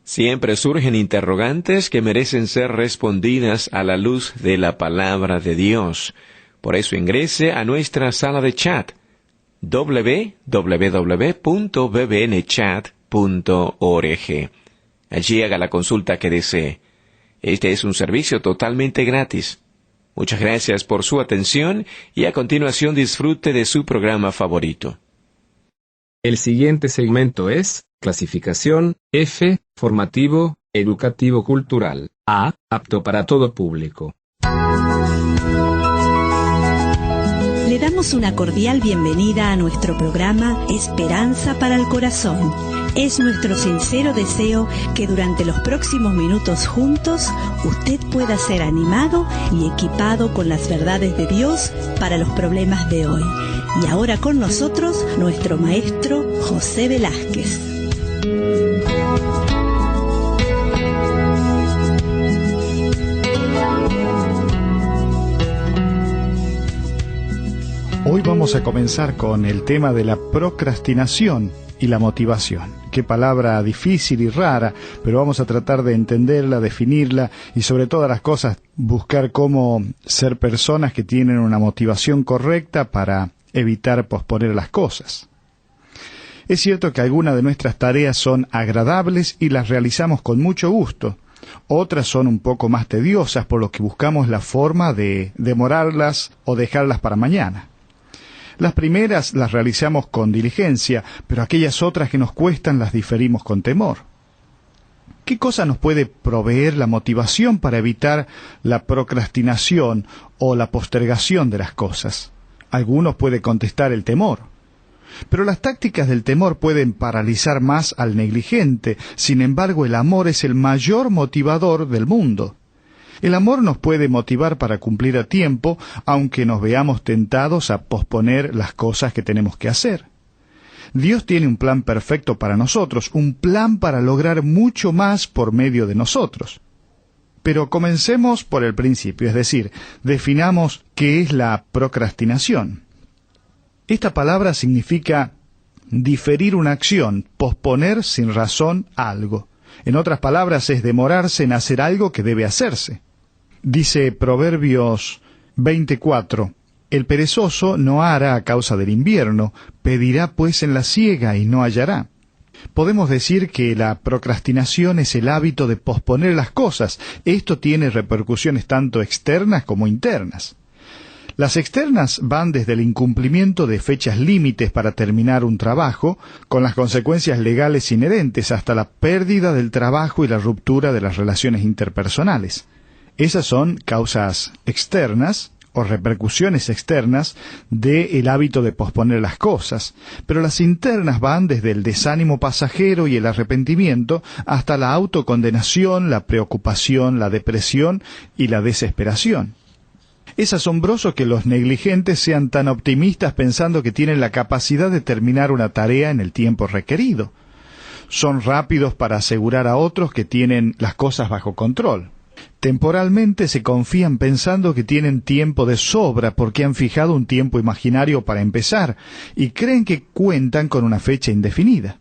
Siempre surgen interrogantes que merecen ser respondidas a la luz de la palabra de Dios. Por eso ingrese a nuestra sala de chat www.bbnchat.org. Allí haga la consulta que desee. Este es un servicio totalmente gratis. Muchas gracias por su atención y a continuación disfrute de su programa favorito. El siguiente segmento es clasificación F, formativo, educativo cultural, A, apto para todo público. Le damos una cordial bienvenida a nuestro programa Esperanza para el Corazón. Es nuestro sincero deseo que durante los próximos minutos juntos usted pueda ser animado y equipado con las verdades de Dios para los problemas de hoy. Y ahora con nosotros nuestro maestro José Velázquez. Hoy vamos a comenzar con el tema de la procrastinación y la motivación. Qué palabra difícil y rara, pero vamos a tratar de entenderla, definirla y sobre todas las cosas buscar cómo ser personas que tienen una motivación correcta para evitar posponer las cosas. Es cierto que algunas de nuestras tareas son agradables y las realizamos con mucho gusto. Otras son un poco más tediosas, por lo que buscamos la forma de demorarlas o dejarlas para mañana. Las primeras las realizamos con diligencia, pero aquellas otras que nos cuestan las diferimos con temor. ¿Qué cosa nos puede proveer la motivación para evitar la procrastinación o la postergación de las cosas? Algunos puede contestar el temor. Pero las tácticas del temor pueden paralizar más al negligente. Sin embargo, el amor es el mayor motivador del mundo. El amor nos puede motivar para cumplir a tiempo, aunque nos veamos tentados a posponer las cosas que tenemos que hacer. Dios tiene un plan perfecto para nosotros, un plan para lograr mucho más por medio de nosotros. Pero comencemos por el principio, es decir, definamos qué es la procrastinación. Esta palabra significa diferir una acción, posponer sin razón algo. En otras palabras, es demorarse en hacer algo que debe hacerse. Dice Proverbios 24, el perezoso no hará a causa del invierno, pedirá pues en la siega y no hallará. Podemos decir que la procrastinación es el hábito de posponer las cosas. Esto tiene repercusiones tanto externas como internas. Las externas van desde el incumplimiento de fechas límites para terminar un trabajo, con las consecuencias legales inherentes, hasta la pérdida del trabajo y la ruptura de las relaciones interpersonales. Esas son causas externas o repercusiones externas del hábito de posponer las cosas, pero las internas van desde el desánimo pasajero y el arrepentimiento hasta la autocondenación, la preocupación, la depresión y la desesperación. Es asombroso que los negligentes sean tan optimistas pensando que tienen la capacidad de terminar una tarea en el tiempo requerido. Son rápidos para asegurar a otros que tienen las cosas bajo control. Temporalmente se confían pensando que tienen tiempo de sobra porque han fijado un tiempo imaginario para empezar y creen que cuentan con una fecha indefinida.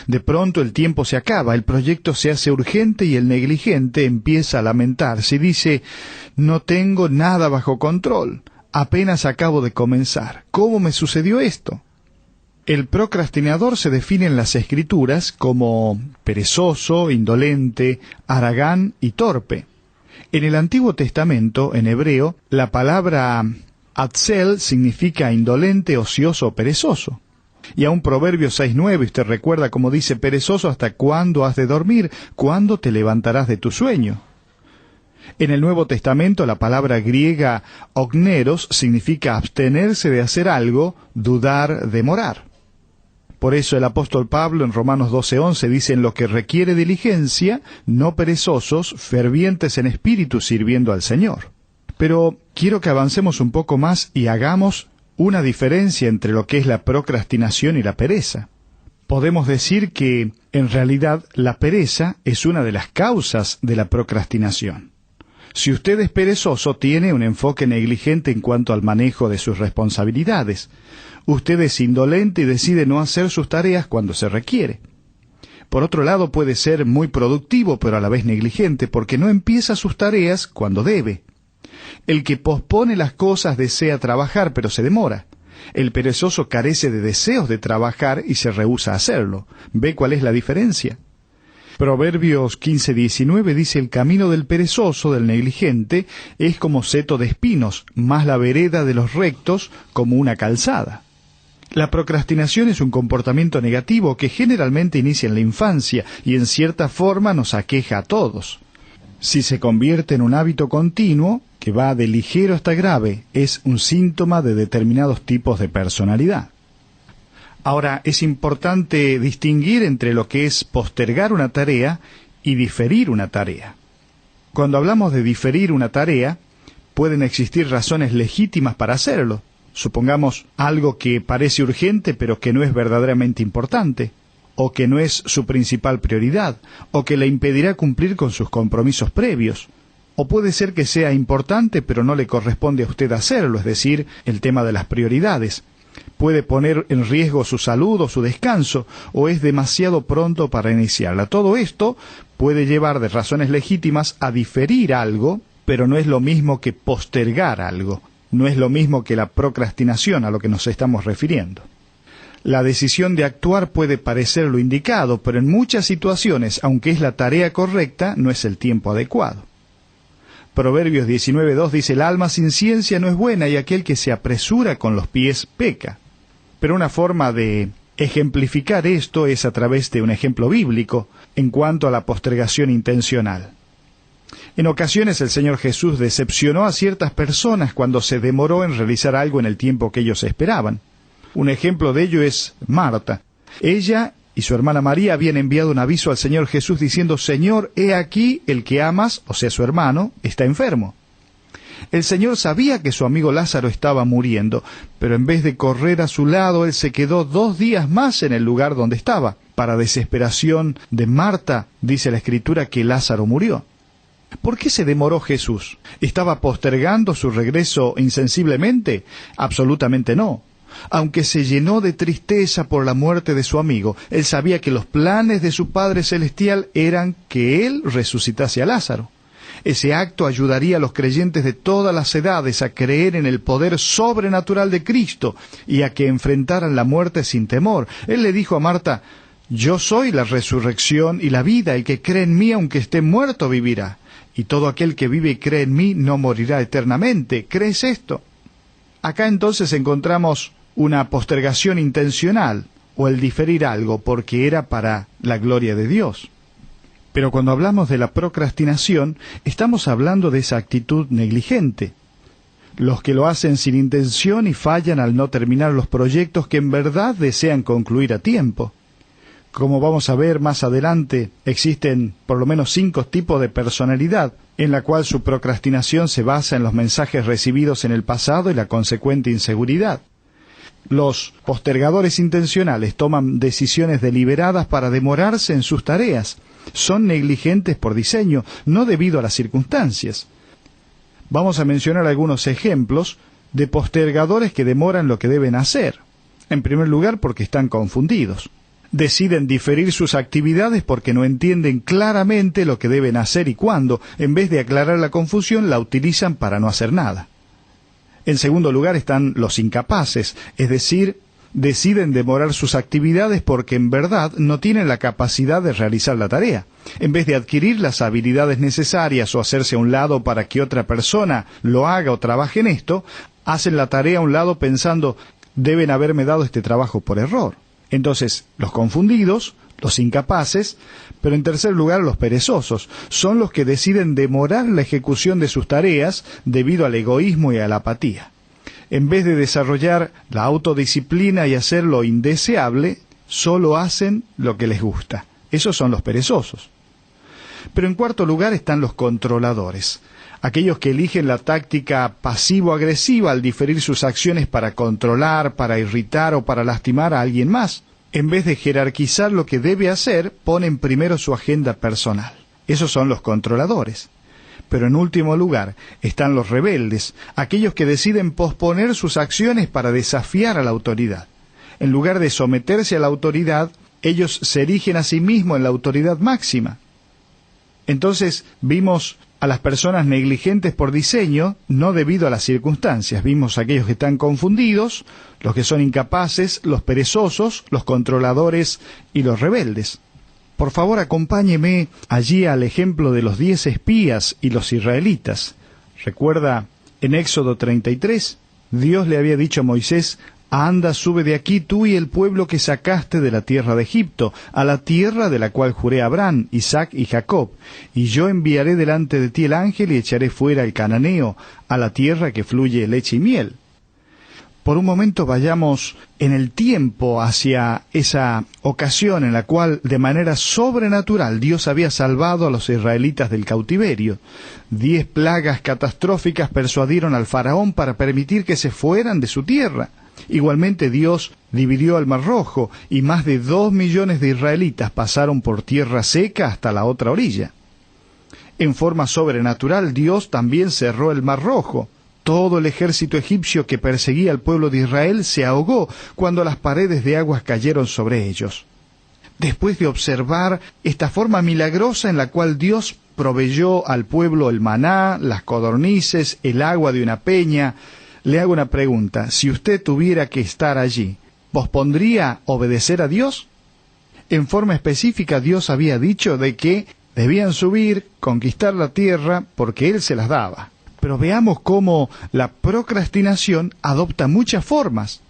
De pronto el tiempo se acaba, el proyecto se hace urgente y el negligente empieza a lamentarse y dice: no tengo nada bajo control, apenas acabo de comenzar. ¿Cómo me sucedió esto? El procrastinador se define en las Escrituras como perezoso, indolente, haragán y torpe. En el Antiguo Testamento, en hebreo, la palabra atzel significa indolente, ocioso o perezoso. Y a un Proverbio 6:9 usted recuerda como dice: perezoso, ¿hasta cuándo has de dormir? ¿Cuándo te levantarás de tu sueño? En el Nuevo Testamento la palabra griega ogneros significa abstenerse de hacer algo, dudar, demorar. Por eso el apóstol Pablo en Romanos 12:11 dice: en lo que requiere diligencia, no perezosos, fervientes en espíritu, sirviendo al Señor. Pero quiero que avancemos un poco más y hagamos una diferencia entre lo que es la procrastinación y la pereza. Podemos decir que, en realidad, la pereza es una de las causas de la procrastinación. Si usted es perezoso, tiene un enfoque negligente en cuanto al manejo de sus responsabilidades. Usted es indolente y decide no hacer sus tareas cuando se requiere. Por otro lado, puede ser muy productivo, pero a la vez negligente, porque no empieza sus tareas cuando debe. El que pospone las cosas desea trabajar, pero se demora. El perezoso carece de deseos de trabajar y se rehúsa a hacerlo. ¿Ve cuál es la diferencia? Proverbios 15:19 dice: el camino del perezoso, del negligente, es como seto de espinos, mas la vereda de los rectos como una calzada. La procrastinación es un comportamiento negativo que generalmente inicia en la infancia y en cierta forma nos aqueja a todos. Si se convierte en un hábito continuo, que va de ligero hasta grave, es un síntoma de determinados tipos de personalidad. Ahora, es importante distinguir entre lo que es postergar una tarea y diferir una tarea. Cuando hablamos de diferir una tarea, pueden existir razones legítimas para hacerlo. Supongamos algo que parece urgente pero que no es verdaderamente importante, o que no es su principal prioridad, o que le impedirá cumplir con sus compromisos previos. O puede ser que sea importante pero no le corresponde a usted hacerlo, es decir, el tema de las prioridades. Puede poner en riesgo su salud o su descanso, o es demasiado pronto para iniciarla. Todo esto puede llevar de razones legítimas a diferir algo, pero no es lo mismo que postergar algo. No es lo mismo que la procrastinación a lo que nos estamos refiriendo. La decisión de actuar puede parecer lo indicado, pero en muchas situaciones, aunque es la tarea correcta, no es el tiempo adecuado. Proverbios 19:2 dice: el alma sin ciencia no es buena, y aquel que se apresura con los pies peca. Pero una forma de ejemplificar esto es a través de un ejemplo bíblico en cuanto a la postergación intencional. En ocasiones el Señor Jesús decepcionó a ciertas personas cuando se demoró en realizar algo en el tiempo que ellos esperaban. Un ejemplo de ello es Marta. Ella y su hermana María habían enviado un aviso al Señor Jesús diciendo: Señor, he aquí el que amas, o sea su hermano, está enfermo. El Señor sabía que su amigo Lázaro estaba muriendo, pero en vez de correr a su lado, él se quedó 2 días más en el lugar donde estaba. Para desesperación de Marta, dice la Escritura que Lázaro murió. ¿Por qué se demoró Jesús? ¿Estaba postergando su regreso insensiblemente? Absolutamente no. Aunque se llenó de tristeza por la muerte de su amigo, él sabía que los planes de su Padre Celestial eran que él resucitase a Lázaro. Ese acto ayudaría a los creyentes de todas las edades a creer en el poder sobrenatural de Cristo y a que enfrentaran la muerte sin temor. Él le dijo a Marta: yo soy la resurrección y la vida, el que cree en mí aunque esté muerto vivirá. Y todo aquel que vive y cree en mí no morirá eternamente. ¿Crees esto? Acá entonces encontramos una postergación intencional, o el diferir algo porque era para la gloria de Dios. Pero cuando hablamos de la procrastinación, estamos hablando de esa actitud negligente. Los que lo hacen sin intención y fallan al no terminar los proyectos que en verdad desean concluir a tiempo. Como vamos a ver más adelante, existen por lo menos 5 tipos de personalidad, en la cual su procrastinación se basa en los mensajes recibidos en el pasado y la consecuente inseguridad. Los postergadores intencionales toman decisiones deliberadas para demorarse en sus tareas. Son negligentes por diseño, no debido a las circunstancias. Vamos a mencionar algunos ejemplos de postergadores que demoran lo que deben hacer. En primer lugar, porque están confundidos. Deciden diferir sus actividades porque no entienden claramente lo que deben hacer y cuándo. En vez de aclarar la confusión, la utilizan para no hacer nada. En segundo lugar están los incapaces, es decir, deciden demorar sus actividades porque en verdad no tienen la capacidad de realizar la tarea. En vez de adquirir las habilidades necesarias o hacerse a un lado para que otra persona lo haga o trabaje en esto, hacen la tarea a un lado pensando: deben haberme dado este trabajo por error. Entonces, los confundidos, los incapaces, pero en tercer lugar los perezosos, son los que deciden demorar la ejecución de sus tareas debido al egoísmo y a la apatía. En vez de desarrollar la autodisciplina y hacer lo indeseable, solo hacen lo que les gusta. Esos son los perezosos. Pero en cuarto lugar están los controladores, aquellos que eligen la táctica pasivo-agresiva al diferir sus acciones para controlar, para irritar o para lastimar a alguien más. En vez de jerarquizar lo que debe hacer, ponen primero su agenda personal. Esos son los controladores. Pero en último lugar están los rebeldes, aquellos que deciden posponer sus acciones para desafiar a la autoridad. En lugar de someterse a la autoridad, ellos se erigen a sí mismos en la autoridad máxima. Entonces vimos a las personas negligentes por diseño, no debido a las circunstancias. Vimos a aquellos que están confundidos, los que son incapaces, los perezosos, los controladores y los rebeldes. Por favor, acompáñeme allí al ejemplo de los 10 espías y los israelitas. Recuerda, en Éxodo 33, Dios le había dicho a Moisés: anda, sube de aquí tú y el pueblo que sacaste de la tierra de Egipto, a la tierra de la cual juré a Abraham, Isaac y Jacob, y yo enviaré delante de ti el ángel y echaré fuera al cananeo, a la tierra que fluye leche y miel. Por un momento vayamos en el tiempo hacia esa ocasión en la cual de manera sobrenatural Dios había salvado a los israelitas del cautiverio. 10 plagas catastróficas persuadieron al faraón para permitir que se fueran de su tierra. Igualmente Dios dividió el Mar Rojo y más de 2 millones de israelitas pasaron por tierra seca hasta la otra orilla. En forma sobrenatural Dios también cerró el Mar Rojo. Todo el ejército egipcio que perseguía al pueblo de Israel se ahogó cuando las paredes de aguas cayeron sobre ellos. Después de observar esta forma milagrosa en la cual Dios proveyó al pueblo el maná, las codornices, el agua de una peña, le hago una pregunta: si usted tuviera que estar allí, ¿pospondría obedecer a Dios? En forma específica, Dios había dicho de que debían subir, conquistar la tierra, porque Él se las daba. Pero veamos cómo la procrastinación adopta muchas formas.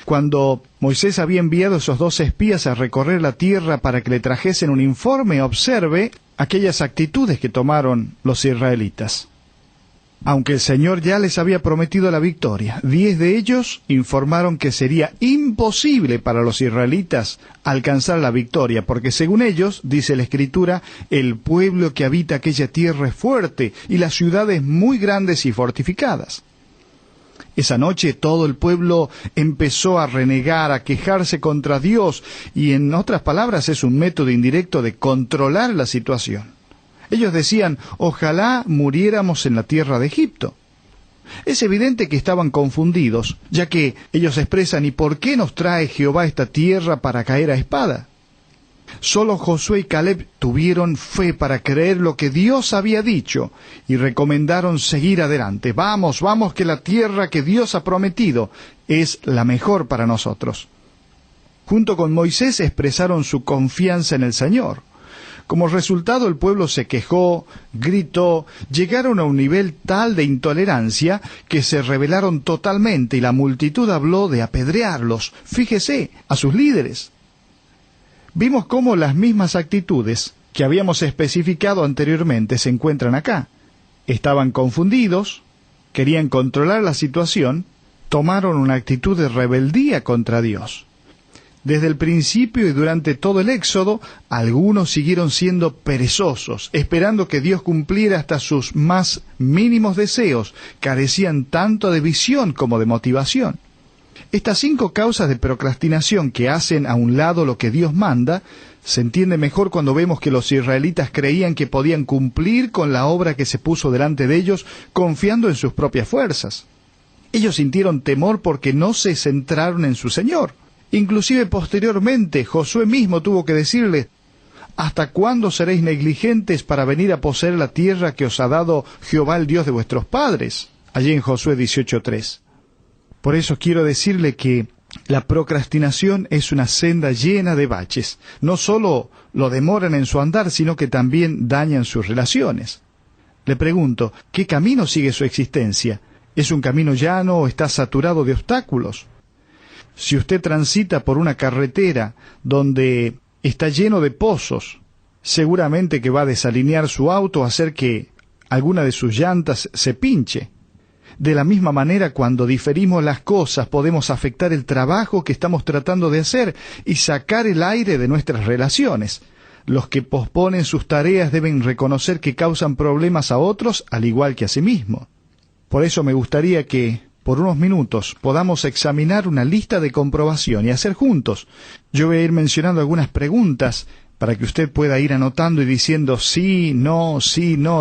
Cuando Moisés había enviado a esos 2 espías a recorrer la tierra para que le trajesen un informe, observe aquellas actitudes que tomaron los israelitas. Aunque el Señor ya les había prometido la victoria, 10 de ellos informaron que sería imposible para los israelitas alcanzar la victoria, porque según ellos, dice la Escritura, el pueblo que habita aquella tierra es fuerte y las ciudades muy grandes y fortificadas. Esa noche todo el pueblo empezó a renegar, a quejarse contra Dios, y en otras palabras es un método indirecto de controlar la situación. Ellos decían: ojalá muriéramos en la tierra de Egipto. Es evidente que estaban confundidos, ya que ellos expresan: ¿y por qué nos trae Jehová esta tierra para caer a espada? Solo Josué y Caleb tuvieron fe para creer lo que Dios había dicho y recomendaron seguir adelante. Vamos, que la tierra que Dios ha prometido es la mejor para nosotros. Junto con Moisés expresaron su confianza en el Señor. Como resultado, el pueblo se quejó, gritó, llegaron a un nivel tal de intolerancia que se rebelaron totalmente y la multitud habló de apedrearlos, fíjese, a sus líderes. Vimos cómo las mismas actitudes que habíamos especificado anteriormente se encuentran acá. Estaban confundidos, querían controlar la situación, tomaron una actitud de rebeldía contra Dios. Desde el principio y durante todo el Éxodo, algunos siguieron siendo perezosos, esperando que Dios cumpliera hasta sus más mínimos deseos, carecían tanto de visión como de motivación. Estas 5 causas de procrastinación que hacen a un lado lo que Dios manda, se entiende mejor cuando vemos que los israelitas creían que podían cumplir con la obra que se puso delante de ellos, confiando en sus propias fuerzas. Ellos sintieron temor porque no se centraron en su Señor. Inclusive posteriormente, Josué mismo tuvo que decirle: ¿hasta cuándo seréis negligentes para venir a poseer la tierra que os ha dado Jehová, el Dios de vuestros padres? Allí en Josué 18:3. Por eso quiero decirle que la procrastinación es una senda llena de baches. No solo lo demoran en su andar, sino que también dañan sus relaciones. Le pregunto, ¿qué camino sigue su existencia? ¿Es un camino llano o está saturado de obstáculos? Si usted transita por una carretera donde está lleno de pozos, seguramente que va a desalinear su auto, a hacer que alguna de sus llantas se pinche. De la misma manera, cuando diferimos las cosas, podemos afectar el trabajo que estamos tratando de hacer y sacar el aire de nuestras relaciones. Los que posponen sus tareas deben reconocer que causan problemas a otros, al igual que a sí mismos. Por eso me gustaría que, por unos minutos, podamos examinar una lista de comprobación y hacer juntos. Yo voy a ir mencionando algunas preguntas para que usted pueda ir anotando y diciendo sí, no,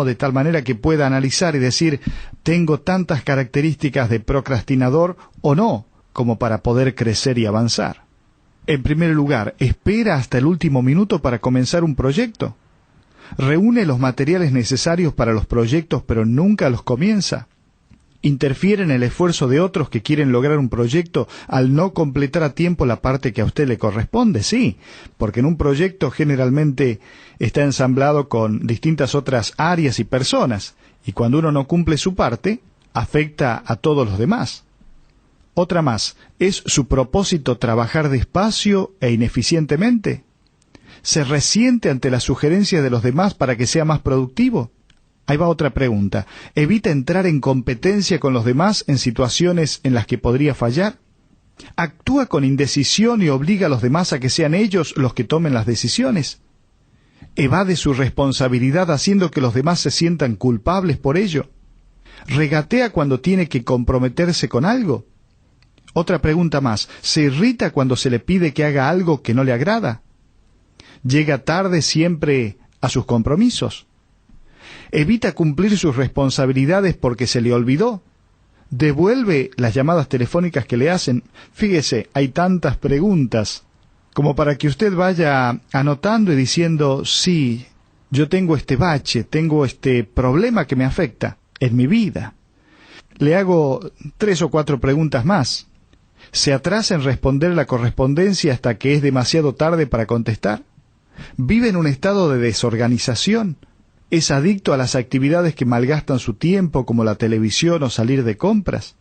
de tal manera que pueda analizar y decir: tengo tantas características de procrastinador o no, como para poder crecer y avanzar. En primer lugar, ¿espera hasta el último minuto para comenzar un proyecto? ¿Reúne los materiales necesarios para los proyectos pero nunca los comienza? ¿Interfiere en el esfuerzo de otros que quieren lograr un proyecto al no completar a tiempo la parte que a usted le corresponde? Sí, porque en un proyecto generalmente está ensamblado con distintas otras áreas y personas, y cuando uno no cumple su parte, afecta a todos los demás. Otra más, ¿es su propósito trabajar despacio e ineficientemente? ¿Se resiente ante las sugerencias de los demás para que sea más productivo? Ahí va otra pregunta. ¿Evita entrar en competencia con los demás en situaciones en las que podría fallar? ¿Actúa con indecisión y obliga a los demás a que sean ellos los que tomen las decisiones? ¿Evade su responsabilidad haciendo que los demás se sientan culpables por ello? ¿Regatea cuando tiene que comprometerse con algo? Otra pregunta más. ¿Se irrita cuando se le pide que haga algo que no le agrada? ¿Llega tarde siempre a sus compromisos? ¿Evita cumplir sus responsabilidades porque se le olvidó? ¿Devuelve las llamadas telefónicas que le hacen? Fíjese, hay tantas preguntas como para que usted vaya anotando y diciendo, sí, yo tengo este bache, tengo este problema que me afecta en mi vida. Le hago 3 o 4 preguntas más. ¿Se atrasa en responder la correspondencia hasta que es demasiado tarde para contestar? ¿Vive en un estado de desorganización? ¿Es adicto a las actividades que malgastan su tiempo, como la televisión o salir de compras?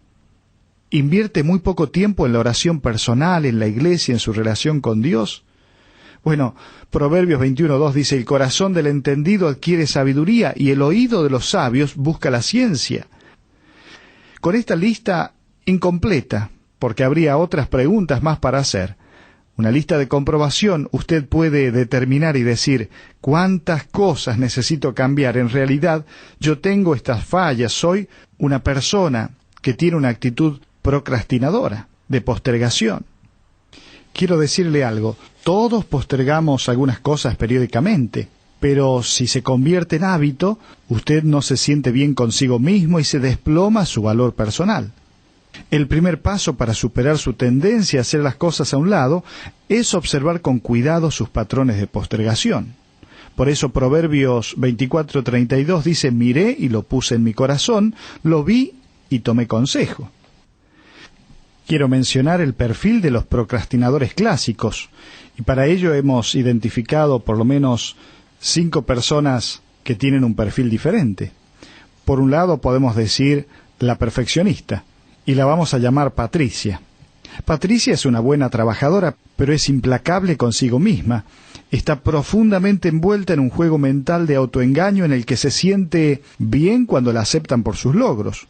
¿Invierte muy poco tiempo en la oración personal, en la iglesia, en su relación con Dios? Bueno, Proverbios 21:2 dice, el corazón del entendido adquiere sabiduría y el oído de los sabios busca la ciencia. Con esta lista incompleta, porque habría otras preguntas más para hacer, una lista de comprobación, usted puede determinar y decir, ¿cuántas cosas necesito cambiar? En realidad, yo tengo estas fallas, soy una persona que tiene una actitud procrastinadora, de postergación. Quiero decirle algo, todos postergamos algunas cosas periódicamente, pero si se convierte en hábito, usted no se siente bien consigo mismo y se desploma su valor personal. El primer paso para superar su tendencia a hacer las cosas a un lado es observar con cuidado sus patrones de postergación. Por eso Proverbios 24:32 dice, miré y lo puse en mi corazón, lo vi y tomé consejo. Quiero mencionar el perfil de los procrastinadores clásicos, y para ello hemos identificado por lo menos 5 personas que tienen un perfil diferente. Por un lado podemos decir la perfeccionista, y la vamos a llamar Patricia. Patricia es una buena trabajadora, pero es implacable consigo misma. Está profundamente envuelta en un juego mental de autoengaño en el que se siente bien cuando la aceptan por sus logros.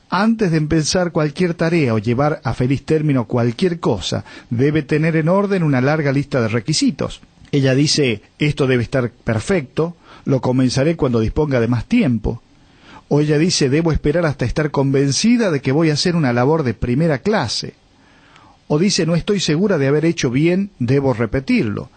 Antes de empezar cualquier tarea o llevar a feliz término cualquier cosa, debe tener en orden una larga lista de requisitos. Ella dice, esto debe estar perfecto, lo comenzaré cuando disponga de más tiempo. O ella dice, debo esperar hasta estar convencida de que voy a hacer una labor de primera clase. O dice, no estoy segura de haber hecho bien, debo repetirlo.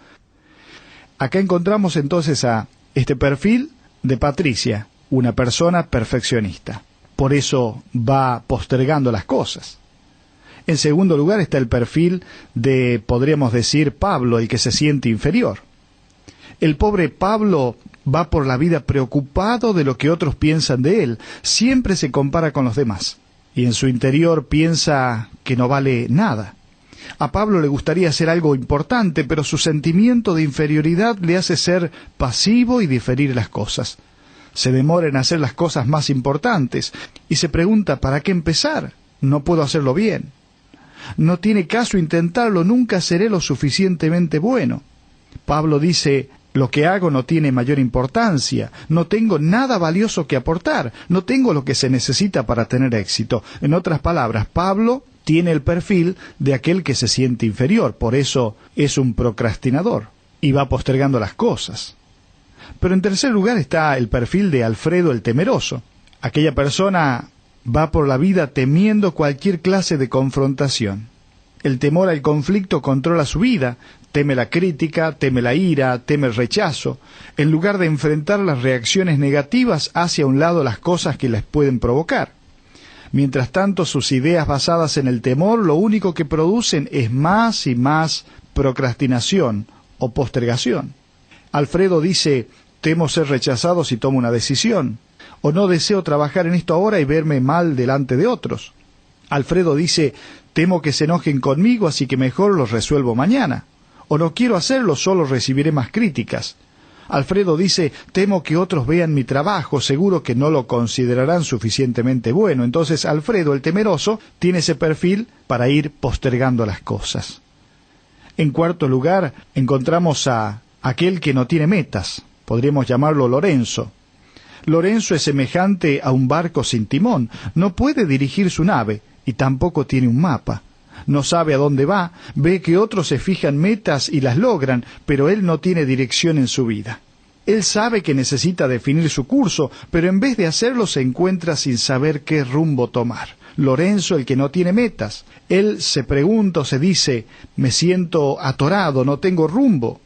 Acá encontramos entonces a este perfil de Patricia, una persona perfeccionista. Por eso va postergando las cosas. En segundo lugar está el perfil de, podríamos decir, Pablo, el que se siente inferior. El pobre Pablo va por la vida preocupado de lo que otros piensan de él. Siempre se compara con los demás. Y en su interior piensa que no vale nada. A Pablo le gustaría hacer algo importante, pero su sentimiento de inferioridad le hace ser pasivo y diferir las cosas. Se demora en hacer las cosas más importantes y se pregunta, ¿para qué empezar? No puedo hacerlo bien. No tiene caso intentarlo, nunca seré lo suficientemente bueno. Pablo dice, lo que hago no tiene mayor importancia, no tengo nada valioso que aportar, no tengo lo que se necesita para tener éxito. En otras palabras, Pablo tiene el perfil de aquel que se siente inferior, por eso es un procrastinador y va postergando las cosas. Pero en tercer lugar está el perfil de Alfredo el temeroso. Aquella persona va por la vida temiendo cualquier clase de confrontación. El temor al conflicto controla su vida, teme la crítica, teme la ira, teme el rechazo. En lugar de enfrentar las reacciones negativas, hace a un lado las cosas que les pueden provocar. Mientras tanto, sus ideas basadas en el temor lo único que producen es más y más procrastinación o postergación. Alfredo dice, temo ser rechazado si tomo una decisión, o no deseo trabajar en esto ahora y verme mal delante de otros. Alfredo dice, temo que se enojen conmigo, así que mejor los resuelvo mañana, o no quiero hacerlo, solo recibiré más críticas. Alfredo dice, temo que otros vean mi trabajo, seguro que no lo considerarán suficientemente bueno. Entonces Alfredo, el temeroso, tiene ese perfil para ir postergando las cosas. En cuarto lugar, encontramos a aquel que no tiene metas. Podríamos llamarlo Lorenzo. Lorenzo es semejante a un barco sin timón. No puede dirigir su nave y tampoco tiene un mapa. No sabe a dónde va, ve que otros se fijan metas y las logran, pero él no tiene dirección en su vida. Él sabe que necesita definir su curso, pero en vez de hacerlo se encuentra sin saber qué rumbo tomar. Lorenzo, el que no tiene metas. Él se pregunta o se dice, me siento atorado, no tengo rumbo.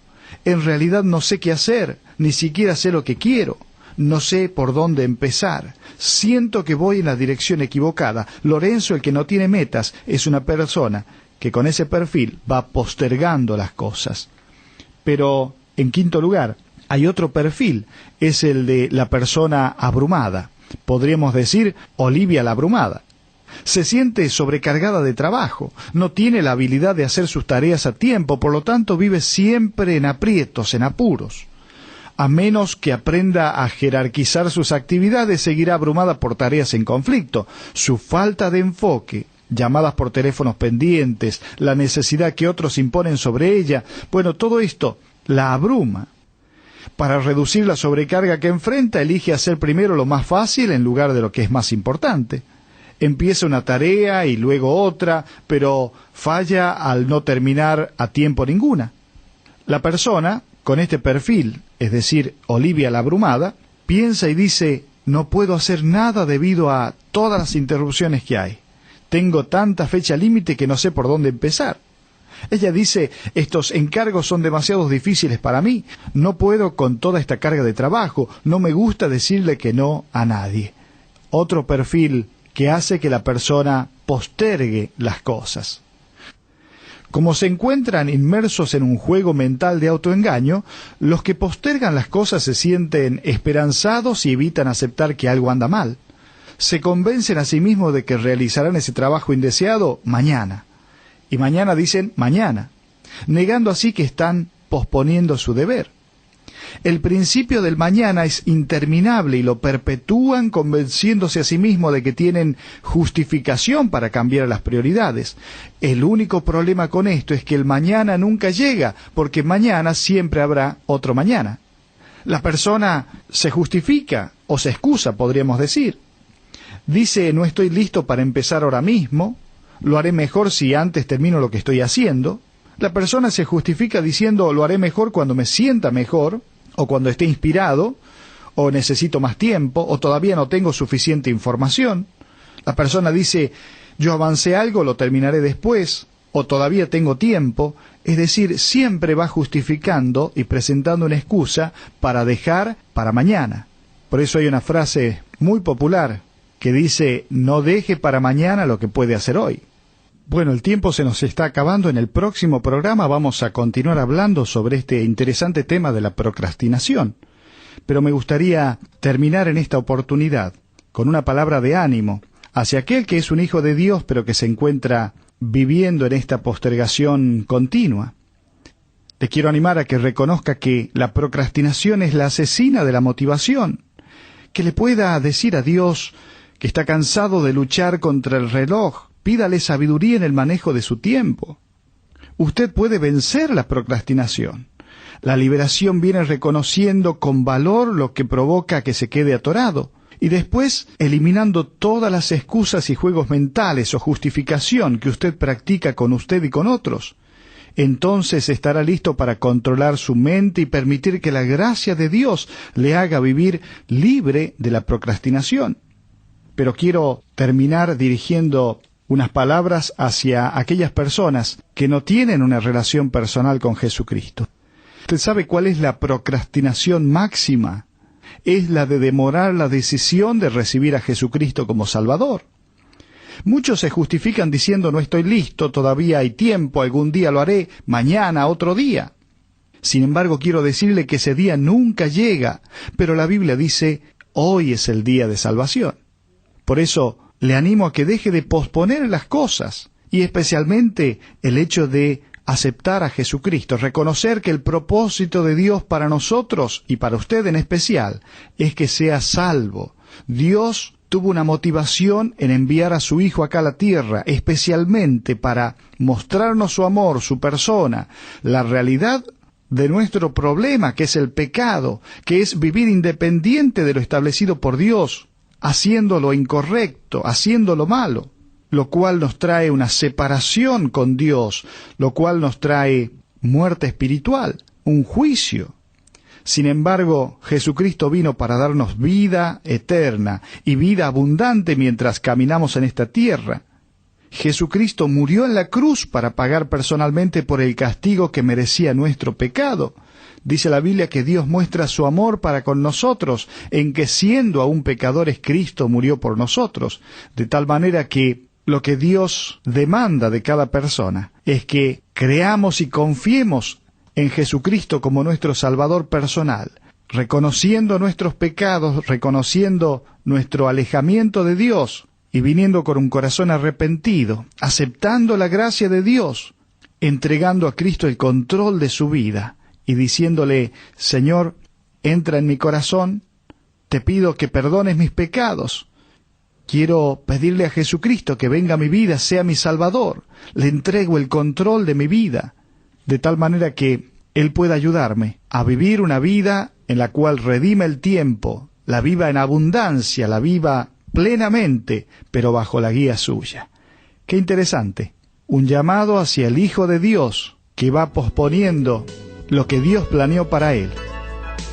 En realidad no sé qué hacer, ni siquiera sé lo que quiero. No sé por dónde empezar. Siento que voy en la dirección equivocada. Lorenzo, el que no tiene metas, es una persona que con ese perfil va postergando las cosas. Pero, en quinto lugar, hay otro perfil. Es el de la persona abrumada. Podríamos decir, Olivia la abrumada. Se siente sobrecargada de trabajo, no tiene la habilidad de hacer sus tareas a tiempo, por lo tanto vive siempre en aprietos, en apuros. A menos que aprenda a jerarquizar sus actividades, seguirá abrumada por tareas en conflicto. Su falta de enfoque, llamadas por teléfonos pendientes, la necesidad que otros imponen sobre ella, bueno, todo esto la abruma. Para reducir la sobrecarga que enfrenta, elige hacer primero lo más fácil en lugar de lo que es más importante. Empieza una tarea y luego otra, pero falla al no terminar a tiempo ninguna. La persona con este perfil, es decir, Olivia la abrumada, piensa y dice, no puedo hacer nada debido a todas las interrupciones que hay. Tengo tanta fecha límite que no sé por dónde empezar. Ella dice, estos encargos son demasiado difíciles para mí, no puedo con toda esta carga de trabajo, no me gusta decirle que no a nadie. Otro perfil que hace que la persona postergue las cosas. Como se encuentran inmersos en un juego mental de autoengaño, los que postergan las cosas se sienten esperanzados y evitan aceptar que algo anda mal. Se convencen a sí mismos de que realizarán ese trabajo indeseado mañana. Y mañana dicen mañana, negando así que están posponiendo su deber. El principio del mañana es interminable y lo perpetúan convenciéndose a sí mismos de que tienen justificación para cambiar las prioridades. El único problema con esto es que el mañana nunca llega, porque mañana siempre habrá otro mañana. La persona se justifica o se excusa, podríamos decir. Dice, no estoy listo para empezar ahora mismo, lo haré mejor si antes termino lo que estoy haciendo. La persona se justifica diciendo, lo haré mejor cuando me sienta mejor, o cuando esté inspirado, o necesito más tiempo, o todavía no tengo suficiente información. La persona dice, yo avancé algo, lo terminaré después, o todavía tengo tiempo. Es decir, siempre va justificando y presentando una excusa para dejar para mañana. Por eso hay una frase muy popular que dice, no deje para mañana lo que puede hacer hoy. Bueno, el tiempo se nos está acabando. En el próximo programa vamos a continuar hablando sobre este interesante tema de la procrastinación. Pero me gustaría terminar en esta oportunidad con una palabra de ánimo hacia aquel que es un hijo de Dios, pero que se encuentra viviendo en esta postergación continua. Le quiero animar a que reconozca que la procrastinación es la asesina de la motivación, que le pueda decir a Dios que está cansado de luchar contra el reloj. Pídale sabiduría en el manejo de su tiempo. Usted puede vencer la procrastinación. La liberación viene reconociendo con valor lo que provoca que se quede atorado, y después eliminando todas las excusas y juegos mentales o justificación que usted practica con usted y con otros. Entonces estará listo para controlar su mente y permitir que la gracia de Dios le haga vivir libre de la procrastinación. Pero quiero terminar dirigiendo unas palabras hacia aquellas personas que no tienen una relación personal con Jesucristo. ¿Usted sabe cuál es la procrastinación máxima? Es la de demorar la decisión de recibir a Jesucristo como Salvador. Muchos se justifican diciendo no estoy listo, todavía hay tiempo, algún día lo haré, mañana, otro día. Sin embargo, quiero decirle que ese día nunca llega, pero la Biblia dice, hoy es el día de salvación. Por eso, le animo a que deje de posponer las cosas, y especialmente el hecho de aceptar a Jesucristo, reconocer que el propósito de Dios para nosotros, y para usted en especial, es que sea salvo. Dios tuvo una motivación en enviar a su Hijo acá a la tierra, especialmente para mostrarnos su amor, su persona, la realidad de nuestro problema, que es el pecado, que es vivir independiente de lo establecido por Dios, haciendo lo incorrecto, haciendo lo malo, lo cual nos trae una separación con Dios, lo cual nos trae muerte espiritual, un juicio. Sin embargo, Jesucristo vino para darnos vida eterna y vida abundante mientras caminamos en esta tierra. Jesucristo murió en la cruz para pagar personalmente por el castigo que merecía nuestro pecado. Dice la Biblia que Dios muestra su amor para con nosotros, en que siendo aún pecadores, Cristo murió por nosotros, de tal manera que lo que Dios demanda de cada persona es que creamos y confiemos en Jesucristo como nuestro Salvador personal, reconociendo nuestros pecados, reconociendo nuestro alejamiento de Dios y viniendo con un corazón arrepentido, aceptando la gracia de Dios, entregando a Cristo el control de su vida y diciéndole, Señor, entra en mi corazón, te pido que perdones mis pecados. Quiero pedirle a Jesucristo que venga a mi vida, sea mi Salvador. Le entrego el control de mi vida, de tal manera que Él pueda ayudarme a vivir una vida en la cual redime el tiempo, la viva en abundancia, la viva plenamente, pero bajo la guía suya. Qué interesante, un llamado hacia el Hijo de Dios, que va posponiendo lo que Dios planeó para él,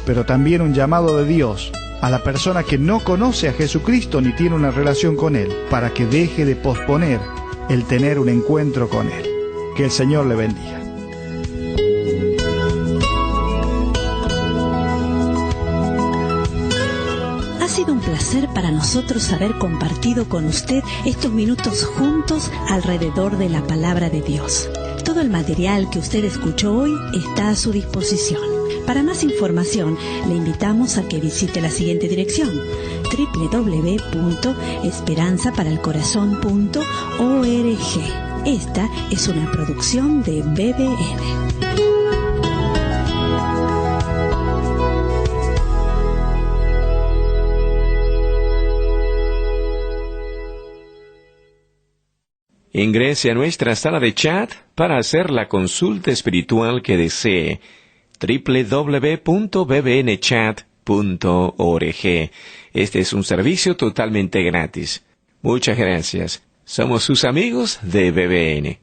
pero también un llamado de Dios a la persona que no conoce a Jesucristo ni tiene una relación con Él, para que deje de posponer el tener un encuentro con Él. Que el Señor le bendiga. Ha sido un placer para nosotros haber compartido con usted estos minutos juntos alrededor de la palabra de Dios. Todo el material que usted escuchó hoy está a su disposición. Para más información, le invitamos a que visite la siguiente dirección: www.esperanzaparalcorazon.org. Esta es una producción de BBN. Ingrese a nuestra sala de chat para hacer la consulta espiritual que desee. www.bbnchat.org. Este es un servicio totalmente gratis. Muchas gracias. Somos sus amigos de BBN.